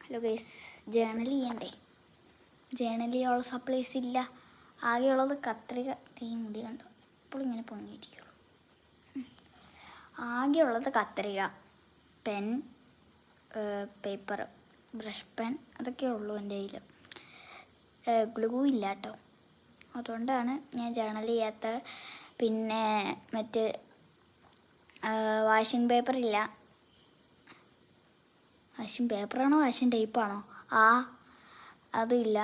Hello guys, journal ചെയ്യണ്ടേ? Journal ചെയ്യാനുള്ള supplies ഇല്ല. ആകെയുള്ളത് കത്രിക. തീ മുടി കണ്ടോ, എപ്പോഴും ഇങ്ങനെ പൊങ്ങിയിരിക്കുള്ളൂ. ആകെയുള്ളത് കത്രിക, പെൻ, പേപ്പർ, ബ്രഷ് പെൻ, അതൊക്കെ ഉള്ളൂ എൻ്റെ കയ്യിൽ. ഗ്ലൂ ഇല്ല കേട്ടോ, അതുകൊണ്ടാണ് ഞാൻ ജേണൽ ചെയ്യാത്ത. പിന്നെ മറ്റ് വാഷിംഗ് പേപ്പർ ഇല്ല. വാഷിംഗ് പേപ്പറാണോ വാഷിംഗ് ടേപ്പാണോ? അതില്ല.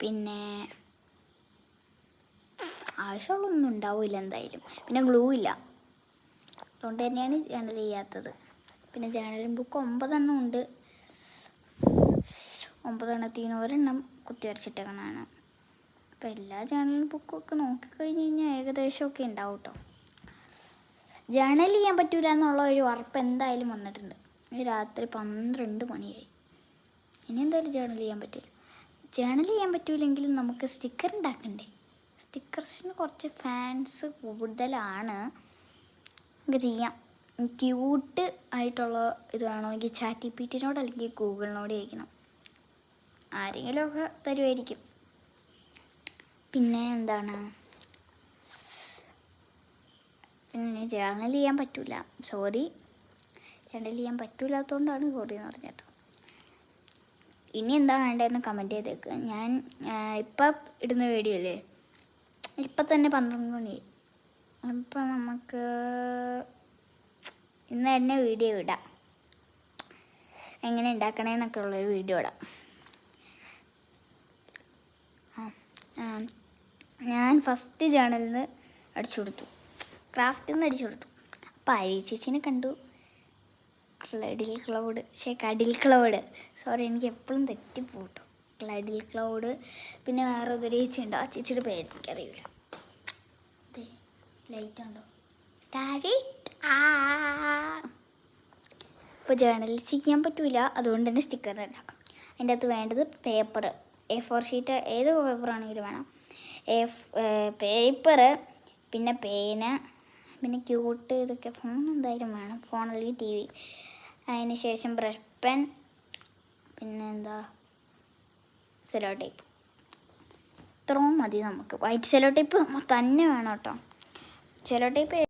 പിന്നെ ആവശ്യമുള്ളൊന്നും ഉണ്ടാവില്ല എന്തായാലും. പിന്നെ ഗ്ലൂ ഇല്ല, അതുകൊണ്ട് തന്നെയാണ് ജേണൽ ചെയ്യാത്തത്. പിന്നെ ജേണലിംഗ് ബുക്ക് 9 എണ്ണം ഉണ്ട്. 9 എണ്ണത്തിന് ഒരെണ്ണം കുത്തി വരച്ചിട്ടേക്കണതാണ്. അപ്പോൾ എല്ലാ ജേണൽ ബുക്കൊക്കെ നോക്കിക്കഴിഞ്ഞ് കഴിഞ്ഞാൽ ഏകദേശമൊക്കെ ഉണ്ടാവും കേട്ടോ. ജേണൽ ചെയ്യാൻ പറ്റൂല എന്നുള്ള ഒരു ഉറപ്പ് എന്തായാലും വന്നിട്ടുണ്ട്. രാത്രി 12 മണിയായി. ഇനി എന്തായാലും ജേണൽ ചെയ്യാൻ പറ്റില്ല. ജേണൽ ചെയ്യാൻ പറ്റൂലെങ്കിലും നമുക്ക് സ്റ്റിക്കർ ഉണ്ടാക്കണ്ടേ? സ്റ്റിക്കേഴ്സിന് കുറച്ച് ഫാൻസ് കൂടുതലാണ്. നമുക്ക് ചെയ്യാം. ക്യൂട്ട് ആയിട്ടുള്ള ഇത് വേണമെങ്കിൽ ChatGPT-നോട് അല്ലെങ്കിൽ ഗൂഗിളിനോട് ചോദിക്കണം. ആരെങ്കിലുമൊക്കെ തരുമായിരിക്കും. പിന്നെ എന്താണ്, പിന്നെ ജേണൽ ചെയ്യാൻ പറ്റില്ല. സോറി, ജേണൽ ചെയ്യാൻ പറ്റൂലാത്തതുകൊണ്ടാണ് സോറി എന്ന് പറഞ്ഞത് കേട്ടോ. ഇനി എന്താ വേണ്ടതെന്ന് കമൻറ്റ് ചെയ്തേക്ക്. ഞാൻ ഇപ്പം ഇടുന്ന വീഡിയോ അല്ലേ, ഇപ്പം തന്നെ 12 മണി. അപ്പം നമുക്ക് ഇന്ന് തന്നെ വീഡിയോ ഇടാം. എങ്ങനെ ഉണ്ടാക്കണേന്നൊക്കെ ഉള്ളൊരു വീഡിയോ ഇടാം. ഞാൻ ഫസ്റ്റ് ജേണലിൽ നിന്ന് അടിച്ചു കൊടുത്തു, ക്രാഫ്റ്റിൽ നിന്ന് അടിച്ചു കൊടുത്തു. അപ്പോൾ അരി ചേച്ചിനെ കണ്ടു. കടിൽ ക്ലൗഡ്, സോറി എനിക്ക് എപ്പോഴും തെറ്റിപ്പോട്ടോ. ക്ലഡിൽ ക്ലൗഡ്. പിന്നെ വേറെ ഒരു ചേച്ചി ഉണ്ട്, ആ ചേച്ചിയുടെ പേര് എനിക്കറിയില്ല. അതെ, ലൈറ്റ് ഉണ്ടോ? ഇപ്പോൾ ജേണലിൽ ചെയ്യാൻ പറ്റില്ല, അതുകൊണ്ട് തന്നെ സ്റ്റിക്കർ ഉണ്ടാക്കാം. അതിൻ്റെ അകത്ത് വേണ്ടത് പേപ്പർ, A4 ഷീറ്റ്, ഏത് പേപ്പറാണെങ്കിലും വേണം. പേപ്പറ്, പിന്നെ പേന, പിന്നെ ക്യൂട്ട്, ഇതൊക്കെ. ഫോൺ എന്തായാലും വേണം, ഫോൺ അല്ലെങ്കിൽ TV. അതിന് ശേഷം ബ്രഷ് പെൻ, പിന്നെ എന്താ, സെലോ ടേപ്പ്. ഇത്രയും മതി നമുക്ക്. വൈറ്റ് സെലോ ടേപ്പ് തന്നെ വേണം കേട്ടോ. Sello tape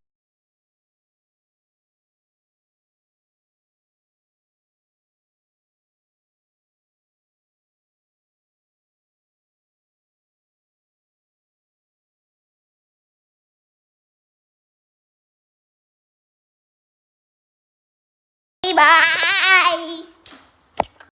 Bye.